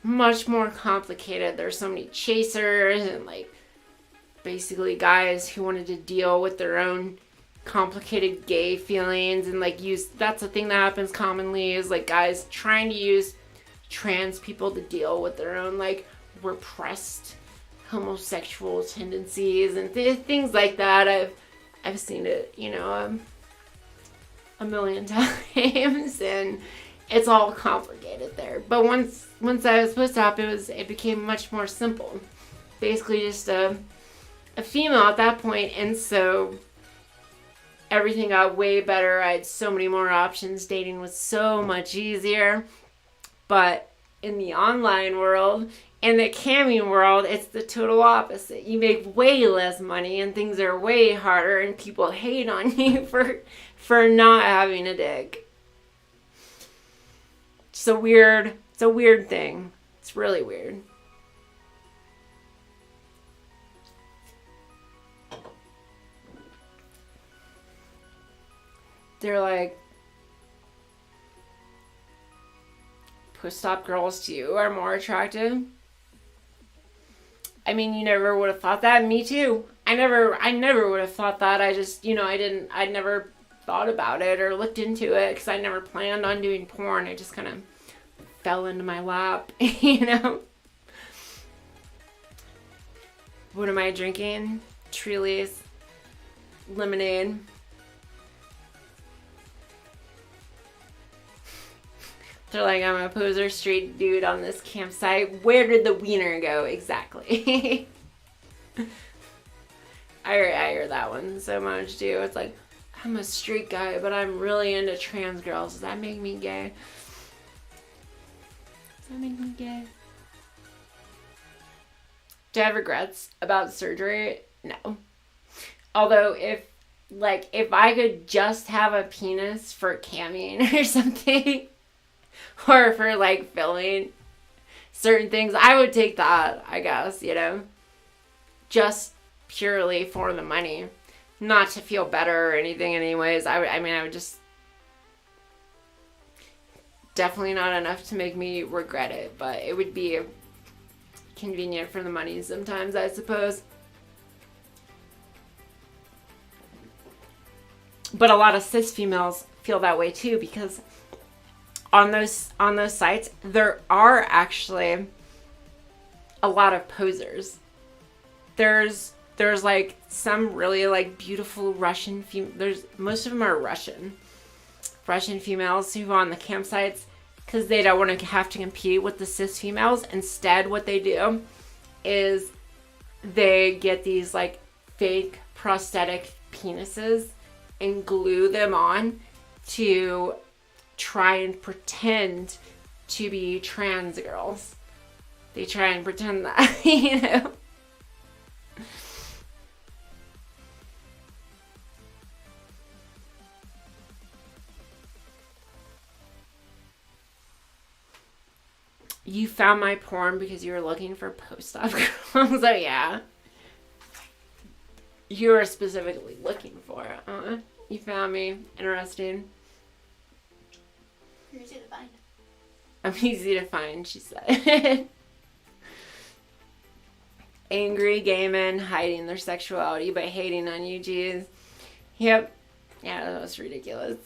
S1: much more complicated. There's so many chasers and like basically guys who wanted to deal with their own complicated gay feelings, and like that's the thing that happens commonly, is like guys trying to use trans people to deal with their own like repressed homosexual tendencies and things like that. I've seen it, you know, a million times, and it's all complicated there. But once I was post-op, it became much more simple. Basically just a female at that point, and so everything got way better. I had so many more options. Dating was so much easier, but in the online world. In the camming world, it's the total opposite. You make way less money and things are way harder and people hate on you for not having a dick. It's a weird thing. It's really weird. They're like, post-op girls too are more attractive. I mean, you never would have thought that. Me too. I never would have thought that. I just, I never thought about it or looked into it because I never planned on doing porn. It just kind of fell into my lap, What am I drinking? Truly's lemonade. They're like, I'm a poser straight dude on this campsite. Where did the wiener go exactly? I hear that one so much too. It's like, I'm a straight guy, but I'm really into trans girls. Does that make me gay? Does that make me gay? Do I have regrets about surgery? No. Although if I could just have a penis for camming or something, or for like filming certain things, I would take that, I guess, just purely for the money, not to feel better or anything anyways. I would just, definitely not enough to make me regret it, but it would be convenient for the money sometimes, I suppose. But a lot of cis females feel that way too, because on those sites, there are actually a lot of posers. There's like some really like beautiful Russian most of them are Russian females who go on the campsites because they don't want to have to compete with the cis females. Instead, what they do is they get these like fake prosthetic penises and glue them on to try and pretend to be trans girls. They try and pretend that, You found my porn because you were looking for post-op girls. So yeah. You were specifically looking for it. You found me. Interesting.
S2: You're easy to find.
S1: I'm easy to find, she said. Angry gay men hiding their sexuality by hating on you, geez. Yep. Yeah, that was ridiculous.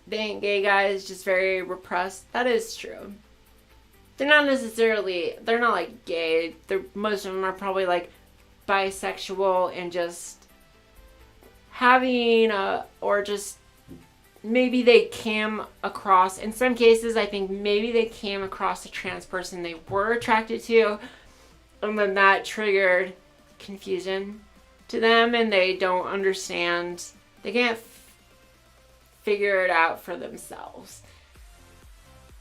S1: They ain't gay guys, just very repressed. That is true. They're not like gay. Most of them are probably like bisexual and just having or just maybe they came across, in some cases I think maybe they came across a trans person they were attracted to, and then that triggered confusion to them and they don't understand, they can't figure it out for themselves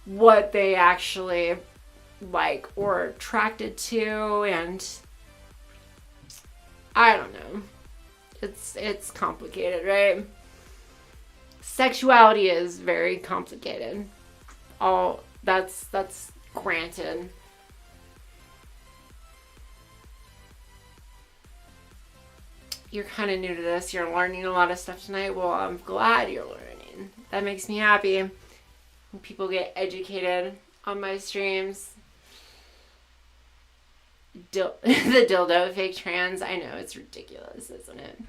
S1: what they actually like or attracted to, and I don't know. It's complicated, right? Sexuality is very complicated. That's granted. You're kind of new to this. You're learning a lot of stuff tonight. Well, I'm glad you're learning. That makes me happy when people get educated on my streams. The dildo fake trans. I know, it's ridiculous, isn't it?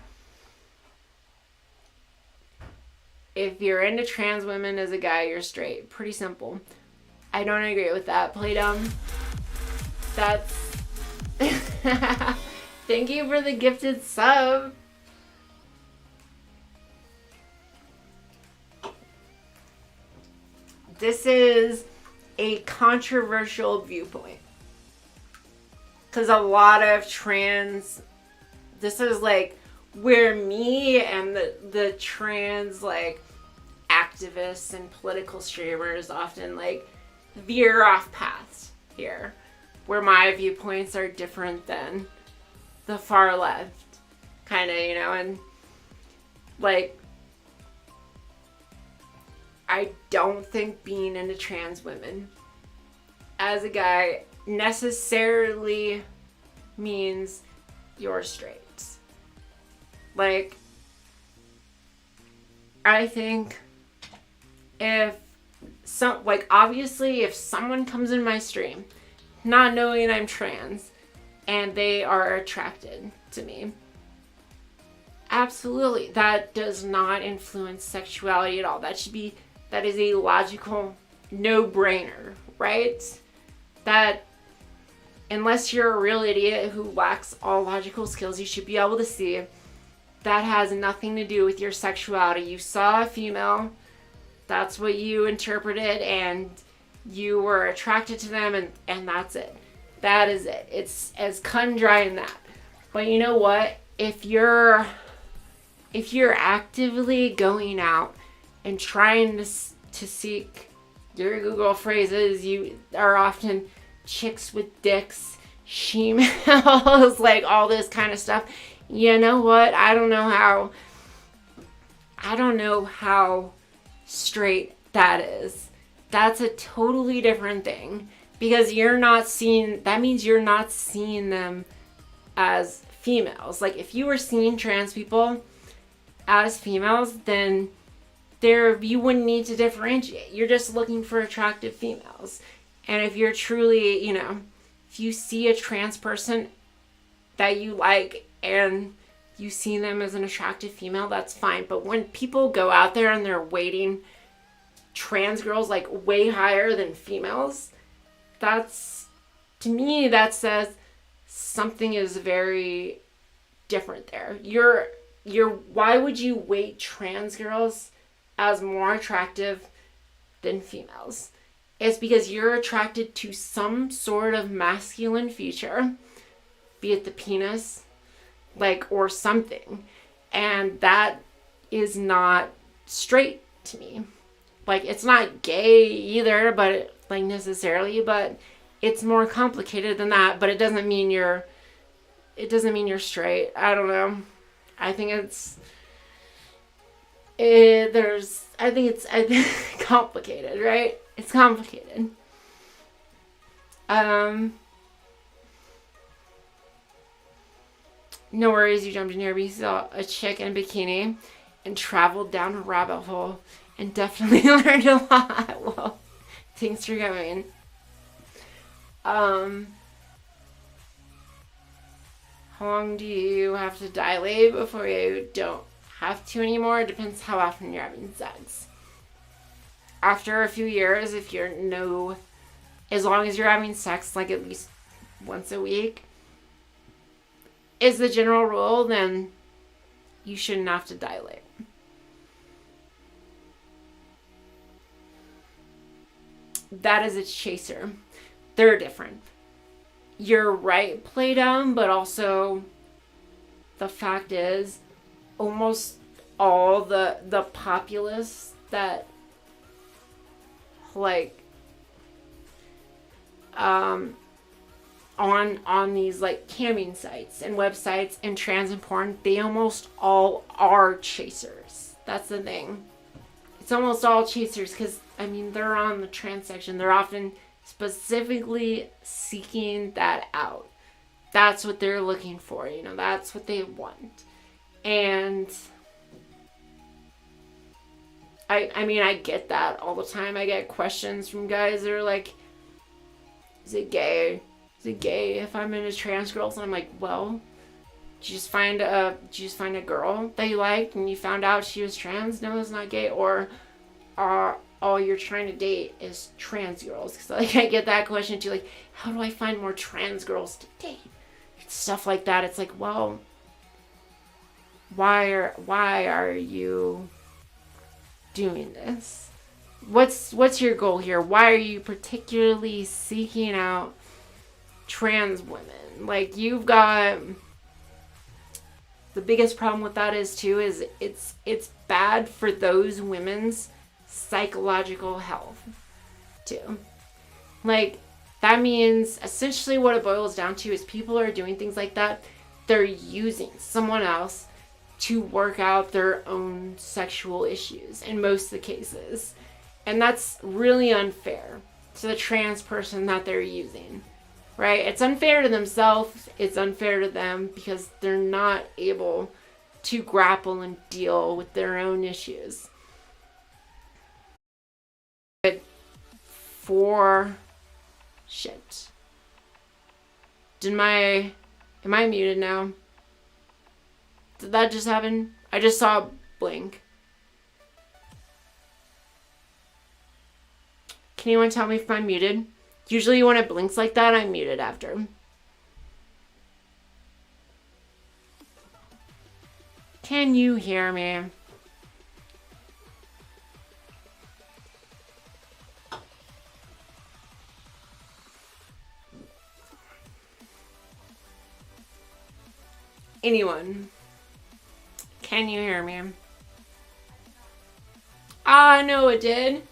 S1: If you're into trans women as a guy, you're straight. Pretty simple. I don't agree with that, Playdom. That's... Thank you for the gifted sub. This is a controversial viewpoint. Because a lot of trans... This is like where me and the trans like activists and political streamers often like veer off paths here, where my viewpoints are different than the far left, kind of, you know, and like, I don't think being into trans women as a guy necessarily means you're straight. Like, I think if obviously if someone comes in my stream not knowing I'm trans and they are attracted to me, absolutely, that does not influence sexuality at all. That is a logical no-brainer, right? That unless you're a real idiot who lacks all logical skills, you should be able to see that has nothing to do with your sexuality. You saw a female, that's what you interpreted, and you were attracted to them, and that's it. That is it. It's as cut and dry in that. But you know what? If you're actively going out and trying to seek your Google phrases, you are often chicks with dicks, she-males, like all this kind of stuff. You know what? I don't know how straight that is. That's a totally different thing, because that means you're not seeing them as females. Like, if you were seeing trans people as females, then you wouldn't need to differentiate. You're just looking for attractive females. And if you're truly, if you see a trans person that you like and you see them as an attractive female, that's fine. But when people go out there and they're weighting trans girls like way higher than females, to me, that says something is very different there. Why would you weight trans girls as more attractive than females? It's because you're attracted to some sort of masculine feature, be it the penis, or something. And that is not straight to me. It's not gay either, but necessarily, but it's more complicated than that. But it doesn't mean you're straight. I don't know. I think it's complicated, right? It's complicated. No worries, you jumped in here, but you saw a chick in a bikini and traveled down a rabbit hole and definitely learned a lot. Well, thanks for coming. How long do you have to dilate before you don't have to anymore? It depends how often you're having sex. After a few years, as long as you're having sex at least once a week is the general rule, then you shouldn't have to dilate. That is a chaser. They're different. You're right, play dumb, but also the fact is almost all the populace that on these camming sites and websites and trans and porn, they almost all are chasers. That's the thing. It's almost all chasers because, they're on the trans section. They're often specifically seeking that out. That's what they're looking for, that's what they want. And I get that all the time. I get questions from guys that are like, is it gay? Is it gay if I'm into trans girls? And I'm like, well, did you just find a girl that you liked and you found out she was trans? No, it's not gay. Or all you're trying to date is trans girls? Because I get that question too. How do I find more trans girls to date? Stuff like that. It's well, why are you doing this? What's your goal here? Why are you particularly seeking out trans women? You've got the biggest problem with that is it's bad for those women's psychological health too. Like, that means essentially what it boils down to is people are doing things like that. They're using someone else to work out their own sexual issues in most of the cases. And that's really unfair to the trans person that they're using, right? It's unfair to themselves. It's unfair to them because they're not able to grapple and deal with their own issues. But for shit. Am I muted now? Did that just happen? I just saw a blink. Can anyone tell me if I'm muted? Usually when it blinks like that, I'm muted after. Can you hear me? Anyone? Can you hear me? Ah, no, it did.